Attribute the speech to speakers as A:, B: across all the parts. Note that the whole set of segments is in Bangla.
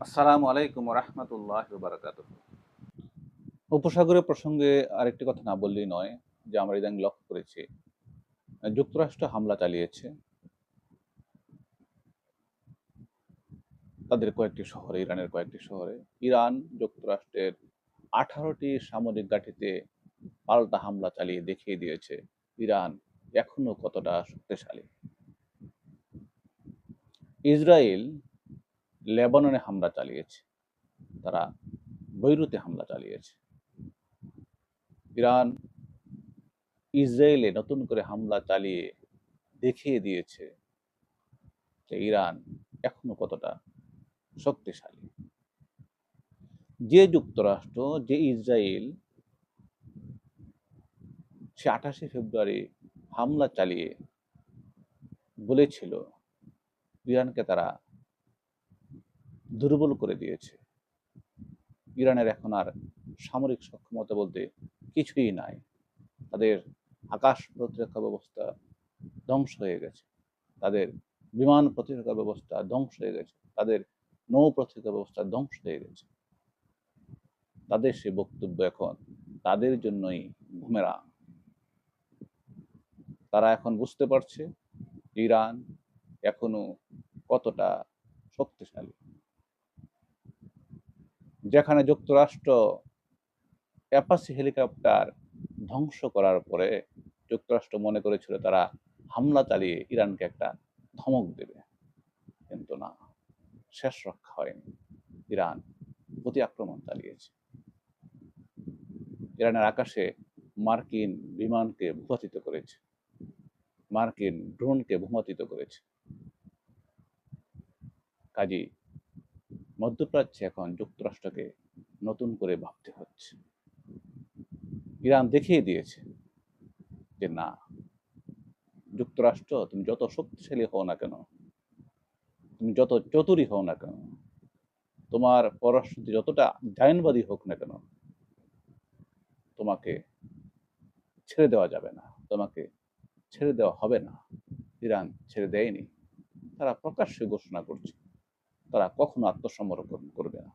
A: আসসালামু আলাইকুম রহমতুল্লাহ বারাকাত। উপসাগরের প্রসঙ্গে আরেকটি কথা না বললেই নয় যে আমরা ইদানিং লক্ষ্য করেছি যুক্তরাষ্ট্র হামলা চালিয়েছে তাদের কয়েকটি শহরে, ইরানের কয়েকটি শহরে। ইরান যুক্তরাষ্ট্রের 18টি সামরিক ঘাঁটিতে পাল্টা হামলা চালিয়ে দেখিয়ে দিয়েছে ইরান এখনো কতটা শক্তিশালী। ইসরায়েল লেবাননে হামলা চালিয়েছে, তারা বৈরুতে হামলা চালিয়েছে। ইরান ইসরায়েলে নতুন করে হামলা চালিয়ে দেখিয়ে দিয়েছে যে ইরান এখনো কতটা শক্তিশালী। যে যুক্তরাষ্ট্র, যে ইসরায়েল সে 28শে ফেব্রুয়ারি হামলা চালিয়ে বলেছিল ইরানকে তারা দুর্বল করে দিয়েছে, ইরানের এখন আর সামরিক সক্ষমতা বলতে কিছুই নাই, তাদের আকাশ প্রতিরক্ষা ব্যবস্থা ধ্বংস হয়ে গেছে, তাদের বিমান প্রতিরক্ষা ব্যবস্থা ধ্বংস হয়ে গেছে, তাদের নৌ প্রতিরক্ষা ব্যবস্থা ধ্বংস হয়ে গেছে, তাদের সে বক্তব্য এখন তাদের জন্যই বুমেরাং। তারা এখন বুঝতে পারছে ইরান এখনো কতটা শক্তিশালী। যেখানে যুক্তরাষ্ট্র অ্যাপাচি হেলিকপ্টার ধ্বংস করার পরে যুক্তরাষ্ট্র মনে করেছিল তারা হামলা চালিয়ে ইরানকে একটা ধমক দেবে, কিন্তু না, শেষ রক্ষা হয়নি। ইরান প্রতি আক্রমণ চালিয়েছে। ইরানের আকাশে মার্কিন বিমানকে ভূপাতিত করেছে, মার্কিন ড্রোনকে ভূপাতিত করেছে। কাজেই মধ্যপ্রাচ্যে এখন যুক্তরাষ্ট্রকে নতুন করে ভাবতে হচ্ছে। ইরান দেখিয়ে দিয়েছে যে না, যুক্তরাষ্ট্র তুমি যত শক্তিশালী হও না কেন, তুমি যত চতুরী হও না কেন, তোমার পররাষ্ট্রনীতি যতটা জায়নবাদী হোক না কেন, তোমাকে ছেড়ে দেওয়া যাবে না, তোমাকে ছেড়ে দেওয়া হবে না। ইরান ছেড়ে দেয়নি, তারা প্রকাশ্যে ঘোষণা করছে তারা কখনো আত্মসমর্পণ করবে না,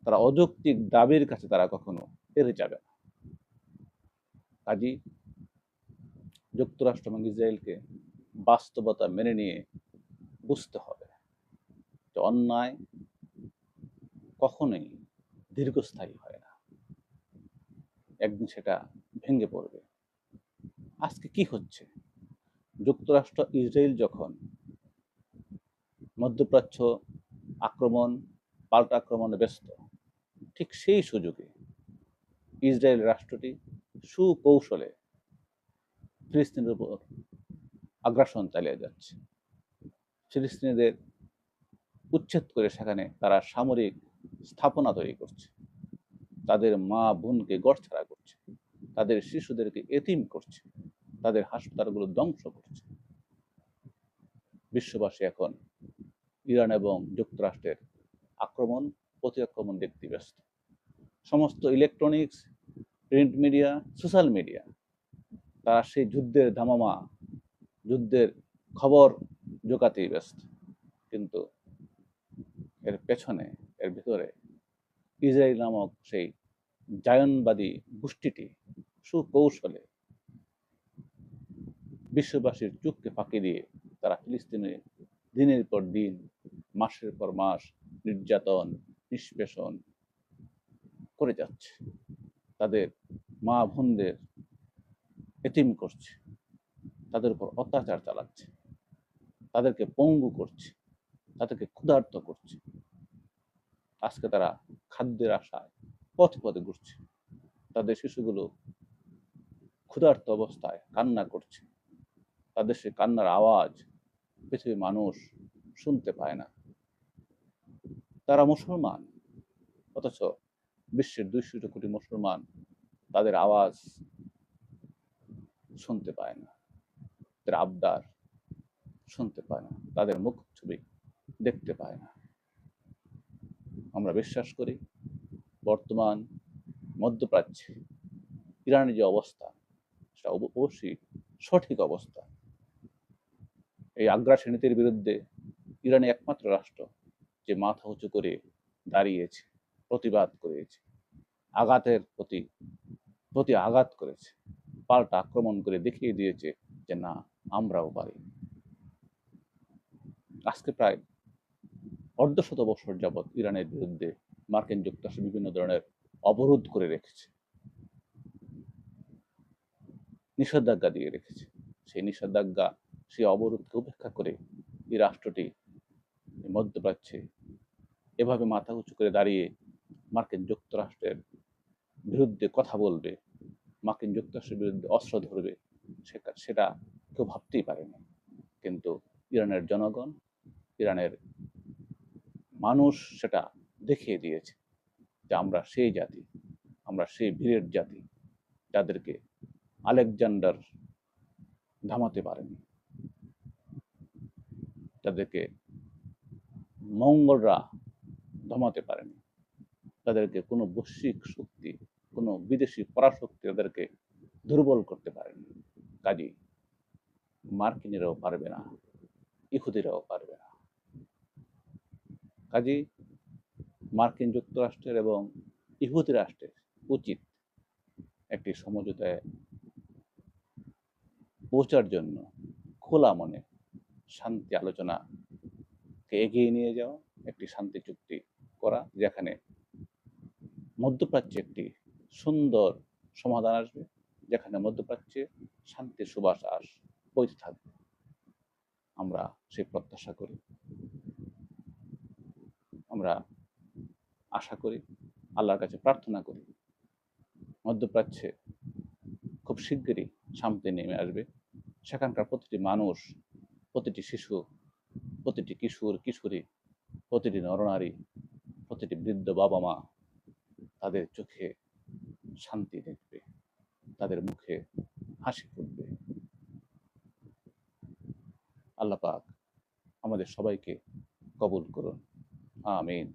A: তারা অযৌক্তিক দাবির কাছে তারা কখনো হেরে যাবে না। কাজেই যুক্তরাষ্ট্র এবং ইসরায়েলকে বাস্তবতা মেনে নিয়ে বুঝতে হবে যে অন্যায় কখনোই দীর্ঘস্থায়ী হয় না, একদিন সেটা ভেঙে পড়বে। আজকে কি হচ্ছে, যুক্তরাষ্ট্র ইসরায়েল যখন মধ্যপ্রাচ্য আক্রমণ, পাল্টা আক্রমণে ব্যস্ত, ঠিক সেই সুযোগে ইসরায়েল রাষ্ট্রটি সুকৌশলে ফিলিস্তিনের উপর আগ্রাসন চালিয়ে যাচ্ছে। ফিলিস্তিনিদের উচ্ছেদ করে সেখানে তারা সামরিক স্থাপনা তৈরি করছে, তাদের মা বোনকে গড়ছাড়া করছে, তাদের শিশুদেরকে এতিম করছে, তাদের হাসপাতালগুলো ধ্বংস করছে। বিশ্ববাসী এখন ইরান এবং যুক্তরাষ্ট্রের আক্রমণ প্রতি আক্রমণ দেখতে ব্যস্ত। সমস্ত electronics, print media, social media তারা সেই যুদ্ধের ধামামা, যুদ্ধের খবর জোগাতেই ব্যস্ত। কিন্তু এর পেছনে, এর ভিতরে ইসরায়েল নামক সেই জায়নবাদী গোষ্ঠীটি সুকৌশলে বিশ্ববাসীর চোখকে ফাঁকি দিয়ে তারা ফিলিস্তিনে দিনের পর দিন, মাসের পর মাস নির্যাতন, নিষ্পেষণ করে যাচ্ছে, তাদের মা বোনদের এতিম করছে, তাদের উপর অত্যাচার চালাচ্ছে, তাদেরকে পঙ্গু করছে, তাদেরকে ক্ষুধার্ত করছে। আজকে তারা খাদ্যের আশায় পথে পথে ঘুরছে, তাদের শিশুগুলো ক্ষুধার্ত অবস্থায় কান্না করছে, তাদের সে কান্নার আওয়াজ পৃথিবীর মানুষ শুনতে পায় না। তারা মুসলমান, অথচ বিশ্বের 200 কোটি মুসলমান তাদের আওয়াজ শুনতে পায় না, তাদের আবদার শুনতে পায় না, তাদের মুখ ছবি দেখতে পায় না। আমরা বিশ্বাস করি বর্তমান মধ্যপ্রাচ্যে ইরানের যে অবস্থা, সেটা অবশ্যই সঠিক অবস্থা। এই আগ্রাসী নীতির বিরুদ্ধে ইরানই একমাত্র রাষ্ট্র যে মাথা উঁচু করে দাঁড়িয়েছে, প্রতিবাদ করেছে, আঘাতের প্রতি প্রতি আঘাত করেছে, পাল্টা আক্রমণ করে দেখিয়ে দিয়েছে যে না, আমরাও পারি। আজকে প্রায় অর্ধশত বছর যাবৎ ইরানের বিরুদ্ধে মার্কিন যুক্তরাষ্ট্র বিভিন্ন ধরনের অবরোধ করে রেখেছে, নিষেধাজ্ঞা দিয়ে রেখেছে। সেই নিষেধাজ্ঞা, সেই অবরোধকে উপেক্ষা করে এই রাষ্ট্রটি মধ্যপ্রাচ্যে এভাবে মাথা উঁচু করে দাঁড়িয়ে মার্কিন যুক্তরাষ্ট্রের বিরুদ্ধে কথা বলবে, মার্কিন যুক্তরাষ্ট্রের বিরুদ্ধে অস্ত্র ধরবে, সেটা কেউ ভাবতেই পারেনি। কিন্তু ইরানের জনগণ, ইরানের মানুষ সেটা দেখিয়ে দিয়েছে যে আমরা সেই জাতি, আমরা সেই বীরের জাতি, যাদেরকে আলেকজান্ডার থামাতে পারেনি, যাদেরকে মঙ্গলরা থামাতে পারেনি, তাদেরকে কোনো বৈশ্বিক শক্তি, কোনো বিদেশি পরাশক্তি তাদেরকে দুর্বল করতে পারেনি। কাজী মার্কিনেরাও পারবে না, ইহুদিরাও পারবে না। কাজী মার্কিন যুক্তরাষ্ট্রের এবং ইহুদি রাষ্ট্রের উচিত একটি সমঝোতায় পৌঁছার জন্য খোলা মনে শান্তি আলোচনাকে এগিয়ে নিয়ে যাওয়া, একটি শান্তি চুক্তি করা, যেখানে মধ্যপ্রাচ্যে একটি সুন্দর সমাধান আসবে, যেখানে মধ্যপ্রাচ্যে শান্তির সুবাতাস বইতে থাকবে। আমরা সেই প্রত্যাশা করি, আমরা আশা করি, আল্লাহর কাছে প্রার্থনা করি, মধ্যপ্রাচ্যে খুব শিগগিরই শান্তি নেমে আসবে। সেখানকার প্রতিটি মানুষ, প্রতিটি শিশু, প্রতিটি কিশোর কিশোরী, প্রতিটি নরনারী, প্রতিটি বৃদ্ধ বাবা মা তাদের চোখে শান্তি দেখবে, তাদের মুখে হাসি ফুটবে। আল্লাহ পাক আমাদের সবাইকে কবুল করুন, আমিন।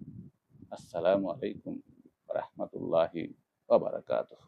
A: আসসালামু আলাইকুম ওয়া রাহমাতুল্লাহি ওয়া বারাকাতুহু।